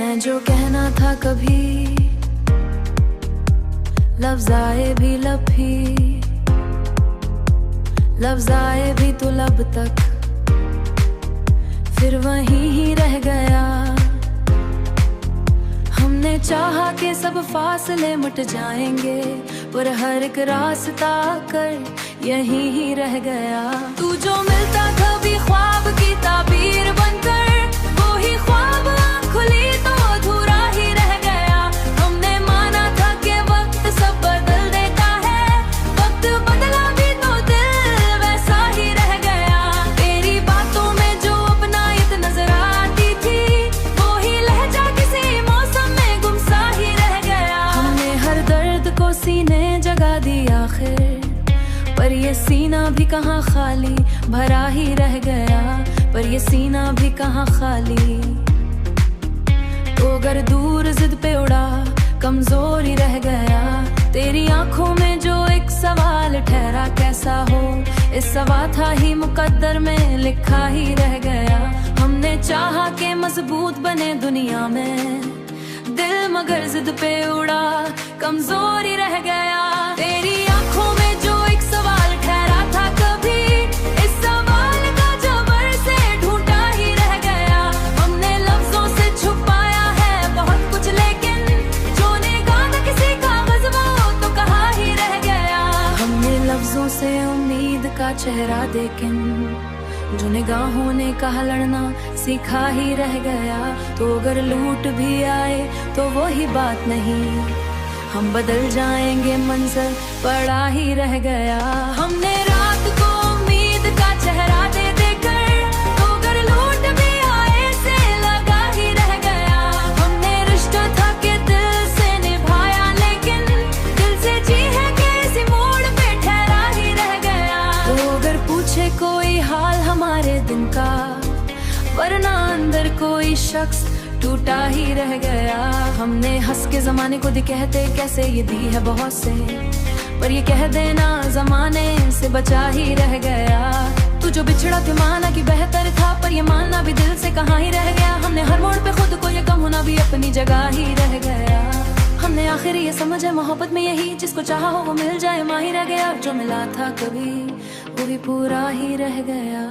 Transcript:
मैं जो कहना था कभी लफ्ज़ आए भी लब ही, लफ्ज़ आए भी तो लब तक फिर वहीं ही रह गया। हमने चाहा कि सब फासले मिट जाएंगे, पर हर एक रास्ता कर यहीं ही रह गया। तू जो मिलता कभी ख्वाब की ताबीर बनकर, वो ही ख्वाब आँख खुली तो अधूरा ही रह गया। हमने माना था कि वक्त सब बदल देता है, वक्त बदला भी तो दिल वैसा ही रह गया। तेरी बातों में जो अपनायत नजर आती थी, वो ही लहजा किसी मौसम में गुमसा ही रह गया। हमने हर दर्द को सीने जगा दी आखिर, पर ये सीना भी कहाँ खाली भरा ही रह गया। पर ये सीना भी कहाँ खाली। तो अगर दूर जिद पे उड़ा कमजोर ही रह गया। तेरी आंखों में जो एक सवाल ठहरा कैसा हो, इस सवाल था ही मुकद्दर में लिखा ही रह गया। हमने चाहा कि मजबूत बने दुनिया में दिल, मगर जिद पे उड़ा कमजोर ही रह गया। तेरी आंखों में जो एक सवाल ठहरा था कभी, इस सवाल का जबर से ढूंढा ही रह गया। हमने लफ्जों से छुपाया है बहुत कुछ, लेकिन जो निगाह किसी कागज वो तो कहा ही रह गया। हमने लफ्जों से उम्मीद का चेहरा लेकिन जो निगाहों ने कहा लड़ना सीखा ही रह गया। तो अगर लूट भी आए तो वो ही बात नहीं, हम बदल जाएंगे मंजर पड़ा ही रह गया। हमने रात को उम्मीद का चेहरा दे देकर, तो अगर लूट भी आए से लगा ही रह गया। हमने रिश्ता था कि दिल से निभाया, लेकिन दिल से जी है कि इसी मोड़ पे ठहरा ही रह गया। तो अगर पूछे कोई हाल हमारे दिन का, वरना अंदर कोई शख्स टूटा ही रह गया। हमने हंस के जमाने को कहते कैसे ये दी है बहुत से, पर ये कह देना जमाने से बचा ही रह गया। तू जो बिछड़ा थे माना कि बेहतर था, पर ये मानना भी दिल से कहाँ ही रह गया। हमने हर मोड़ पे खुद को ये कम होना भी अपनी जगह ही रह गया। हमने आखिर ये समझ है मोहब्बत में यही, जिसको चाहा हो वो मिल जाए माही रह गया। जो मिला था कभी वो भी पूरा ही रह गया।